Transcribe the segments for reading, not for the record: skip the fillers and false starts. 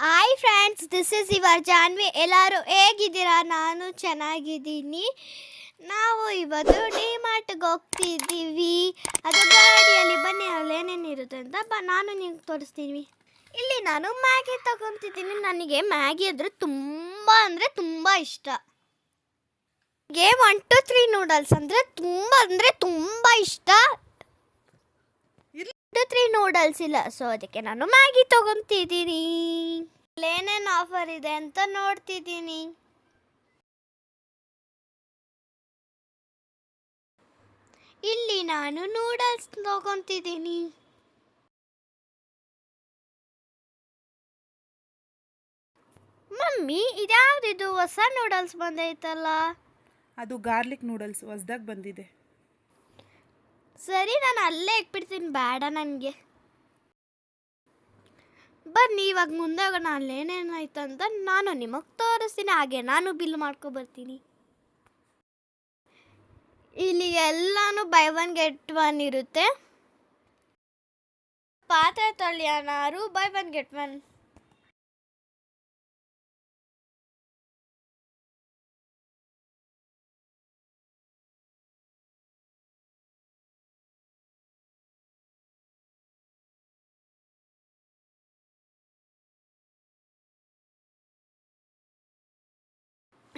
Hi friends, this is your Janhvi. ಎಲ್ಲರೂ ಹೇಗಿದ್ದೀರಾ? ನಾನು ಚೆನ್ನಾಗಿದ್ದೀನಿ. ನಾವು ಇವತ್ತು ಡಿಮಾರ್ಟ್ಗೆ ಹೋಗ್ತಿದ್ದೀವಿ. ಅದು ಗಾಡಿಯಲ್ಲಿ ಬನ್ನಿ, ಅಲ್ಲಿ ಏನೇನಿರುತ್ತೆ ಅಂತ ನಾನು ನಿಮ್ಗೆ ತೋರಿಸ್ತೀನಿ. ಇಲ್ಲಿ ನಾನು ಮ್ಯಾಗಿ ತಗೊತಿದ್ದೀನಿ. ನನಗೆ ಮ್ಯಾಗಿ ಅಂದರೆ ತುಂಬ ಇಷ್ಟ. ನನಗೆ 1 2 3 ನೂಡಲ್ಸ್ ಅಂದರೆ ತುಂಬ ಇಷ್ಟ. 2 3 ನೂಡಲ್ಸ್ ಇಲ್ಲ, ಸೊ ಅದಕ್ಕೆ ನಾನು ಮ್ಯಾಗಿ ತಗೊತಿದ್ದೀನಿ. ಏನೇನು ಆಫರ್ ಇದೆ ಅಂತ ನೋಡ್ತಿದ್ದೀನಿ. ಇಲ್ಲಿ ನಾನು ನೂಡಲ್ಸ್ ತಗೊತಿದ್ದೀನಿ. ಮಮ್ಮಿ, ಇದ್ಯಾವ್ದಿದು ಹೊಸ ನೂಡಲ್ಸ್ ಬಂದೈತಲ್ಲ? ಅದು ಗಾರ್ಲಿಕ್ ನೂಡಲ್ಸ್ ಹೊಸ್ದಾಗಿ ಬಂದಿದೆ. ಸರಿ, ನಾನು ಅಲ್ಲೇ ಇಟ್ಬಿಡ್ತೀನಿ, ಬೇಡ ನನಗೆ. ಬನ್ನಿ ಇವಾಗ ಮುಂದೆ ಹೋಗೋಣ. ಅಲ್ಲೇನೇನಾಯ್ತು ಅಂತ ನಾನು ನಿಮಗೆ ತೋರಿಸ್ತೀನಿ. ಹಾಗೆ ನಾನು ಬಿಲ್ ಮಾಡ್ಕೊಬರ್ತೀನಿ. ಇಲ್ಲಿ ಎಲ್ಲಾನು ಬೈ 1 get 1 ಇರುತ್ತೆ. ಪಾತ್ರೆ ತೊಳೆಯೋನಾರು ಬೈ 1 get 1.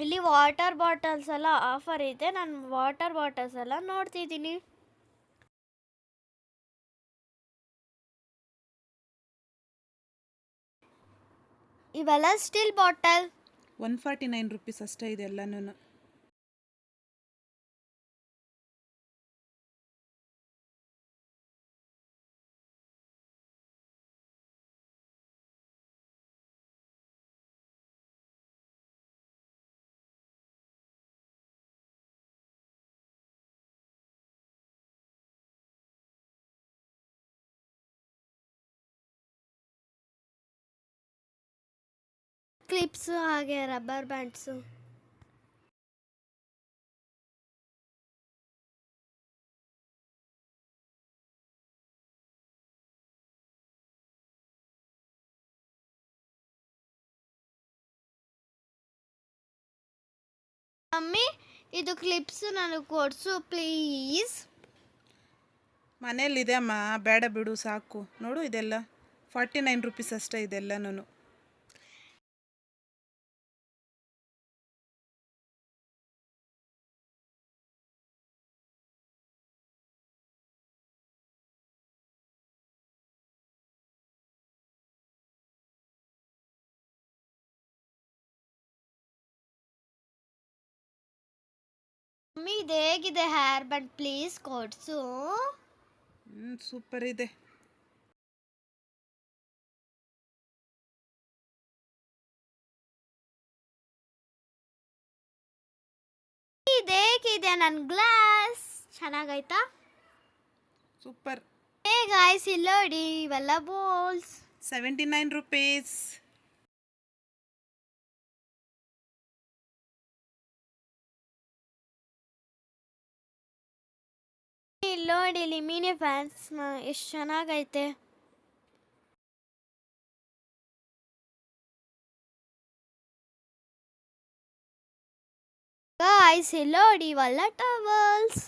ಇಲ್ಲಿ ವಾಟರ್ ಬಾಟಲ್ಸ್ ಎಲ್ಲ ಆಫರ್ ಇದೆ. ನಾನು ವಾಟರ್ ಬಾಟಲ್ಸ್ ಎಲ್ಲ ನೋಡ್ತಿದ್ದೀನಿ. ಇವೆಲ್ಲ ಸ್ಟೀಲ್ ಬಾಟಲ್. 149 ರುಪೀಸ್ ಅಷ್ಟೇ ಇದೆ ಎಲ್ಲನೂ. ಕ್ಲಿಪ್ಸ್ ಹಾಗೆ ರಬ್ಬರ್ ಬ್ಯಾಂಡ್ಸು. ಮಮ್ಮಿ, ಇದು ಕ್ಲಿಪ್ಸ್ ನನಗೆ ಕೊಡಿಸು ಪ್ಲೀಸ್. ಮನೇಲಿದೆ ಅಮ್ಮ, ಬೇಡ ಬಿಡು ಸಾಕು. ನೋಡು, ಇದೆಲ್ಲ 49 ರುಪೀಸ್ ಅಷ್ಟೇ ಇದೆಲ್ಲನೂ. ಮಮ್ಮಿ, ಇದು ಹೇಗಿದೆ ಹೇರ್ ಬ್ಯಾಂಡ್? ಪ್ಲೀಸ್ ಕೊಡಿಸು. ಸೂಪರ್ ಇದೆ. ಇದೇಗಿದೆ ನನ್ನ ಗ್ಲಾಸ್. ಚೆನ್ನಾಗೈತಾ? ಸೂಪರ್. ಹೇ ಗಾಯ್ಸ್, ಇಲ್ಲಿ ನೋಡಿ, ಇವೆಲ್ಲ ಬೋಲ್ಸ್. 79 ರುಪೀಸ್. ಇಲ್ಲಿ ನೋಡಿ, ಇಲ್ಲಿ ಮಿನಿ ಫ್ಯಾನ್ಸ್ ಎಷ್ಟು ಚೆನ್ನಾಗೈತೆ. ಗಾಯ್ಸ್, ಇಲ್ಲಿ ನೋಡಿ, ಇವೆಲ್ಲ ಟವಲ್ಸ್.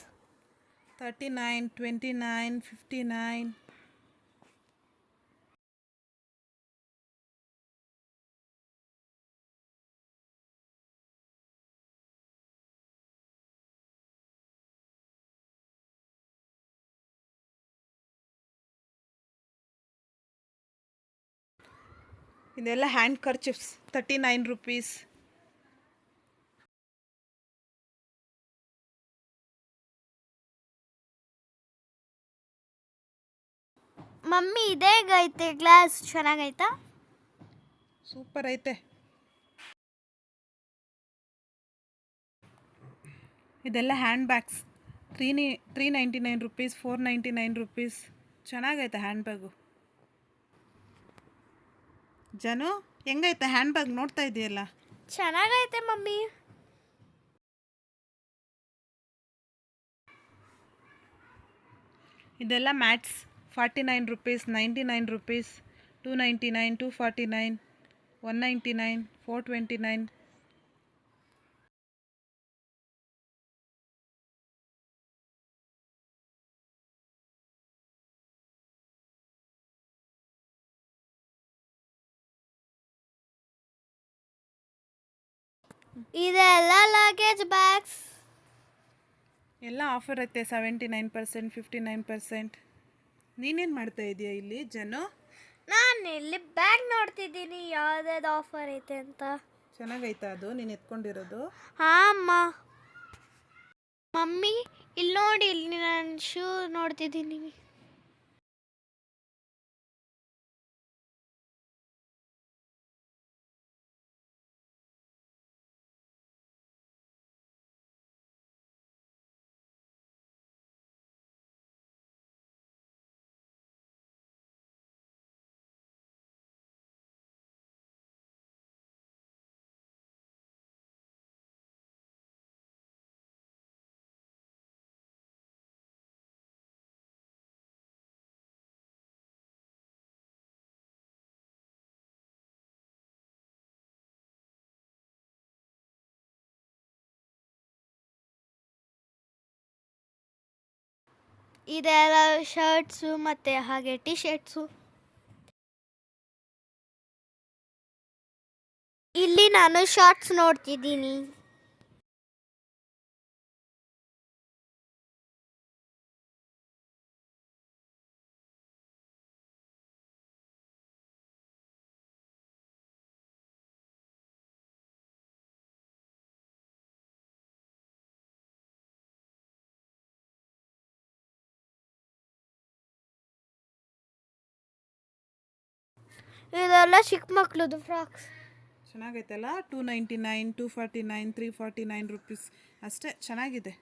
39, 29, 59. ಇದೆಲ್ಲ ಹ್ಯಾಂಡ್ ಕರ್ಚಿಪ್ಸ್. 39 ರುಪೀಸ್. ಮಮ್ಮಿ, ಇದೇಗೈತೆ ಗ್ಲಾಸ್? ಚೆನ್ನಾಗೈತಾ? ಸೂಪರ್ ಐತೆ. ಇದೆಲ್ಲ ಹ್ಯಾಂಡ್ ಬ್ಯಾಗ್ಸ್. 399 rupees, 499 rupees. ಚೆನ್ನಾಗೈತೆ ಹ್ಯಾಂಡ್ ಬ್ಯಾಗು. ಜನು, ಹೆಂಗೈತೆ ಹ್ಯಾಂಡ್ ಬ್ಯಾಗ್? ನೋಡ್ತಾ ಇದೆಯಲ್ಲ, ಚೆನ್ನಾಗೈತೆ ಮಮ್ಮಿ. ಇದೆಲ್ಲ ಮ್ಯಾಟ್ಸ್. 49 rupees, 99 rupees, 299, 249. 199, 429. ಇದೆಲ್ಲ ಲಗೇಜ್ ಬ್ಯಾಗ್ಸ್. ಎಲ್ಲ ಆಫರ್ ಐತೆ 79%, 59%. ನೀನೇನು ಮಾಡ್ತಾ ಇದೀಯ ಇಲ್ಲಿ ಜನು? ನಾನು ಇಲ್ಲಿ ಬ್ಯಾಗ್ ನೋಡ್ತಿದ್ದೀನಿ ಯಾವ್ದಾವ್ದು ಆಫರ್ ಐತೆ ಅಂತ. ಚೆನ್ನಾಗೈತಾ ಅದು ನೀನು ಎತ್ಕೊಂಡಿರೋದು? ಹಾಂ ಅಮ್ಮ. ಮಮ್ಮಿ ಇಲ್ಲಿ ನೋಡಿ, ಇಲ್ಲಿ ನಾನು ಶೂ ನೋಡ್ತಿದ್ದೀನಿ. ಇದೆಲ್ಲ ಶರ್ಟ್ಸು ಮತ್ತು ಹಾಗೆ ಟಿ ಶರ್ಟ್ಸು. ಇಲ್ಲಿ ನಾನು ಶಾರ್ಟ್ಸ್ ನೋಡ್ತಿದ್ದೀನಿ. ಇದೆಲ್ಲ ಚಿಕ್ಕ ಮಕ್ಳದು ಫ್ರಾಕ್ಸ್. ಚೆನ್ನಾಗೈತಲ್ಲ. 299, 249, 349 ರುಪೀಸ್ ಅಷ್ಟೇ. ಚೆನ್ನಾಗಿದೆ.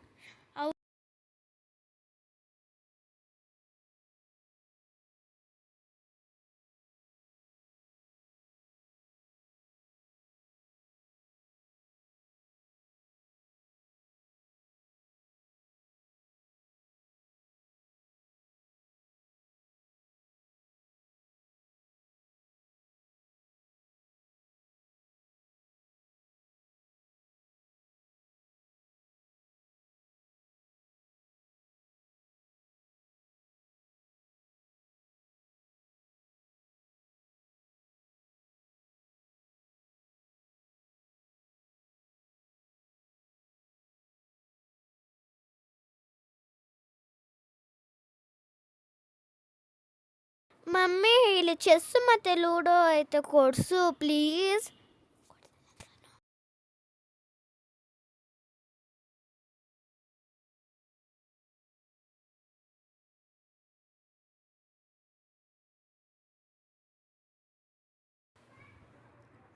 ಮಮ್ಮಿ ಇಲ್ಲಿ ಚೆಸ್ ಮತ್ತು ಲೂಡೋ ಐತೆ, ಕೊಡಿಸು ಪ್ಲೀಸ್.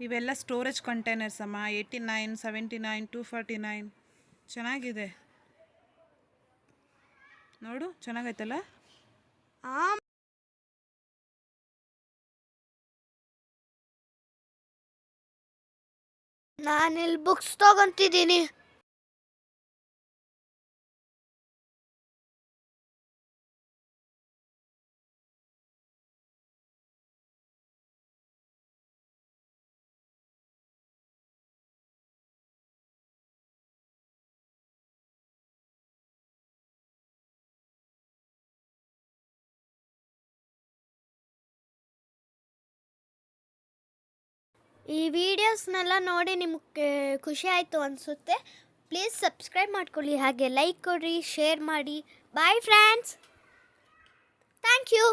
ಇವೆಲ್ಲ ಸ್ಟೋರೇಜ್ ಕಂಟೈನರ್ಸ್ ಅಮ್ಮ. 89, 79, 249. ಚೆನ್ನಾಗಿದೆ ನೋಡು, ಚೆನ್ನಾಗೈತಲ್ಲ. ನಾನಿಲ್ಲಿ ಬುಕ್ಸ್ ತಗೊಂತಿದ್ದೀನಿ. ಈ ವಿಡಿಯೋಸ್ನೆಲ್ಲ ನೋಡಿ ನಿಮಗೆ ಖುಷಿ ಆಯಿತು ಅನಿಸುತ್ತೆ. ಪ್ಲೀಸ್ ಸಬ್ಸ್ಕ್ರೈಬ್ ಮಾಡ್ಕೊಳ್ಳಿ, ಹಾಗೆ ಲೈಕ್ ಕೊಡಿ, ಶೇರ್ ಮಾಡಿ. Bye friends, thank you.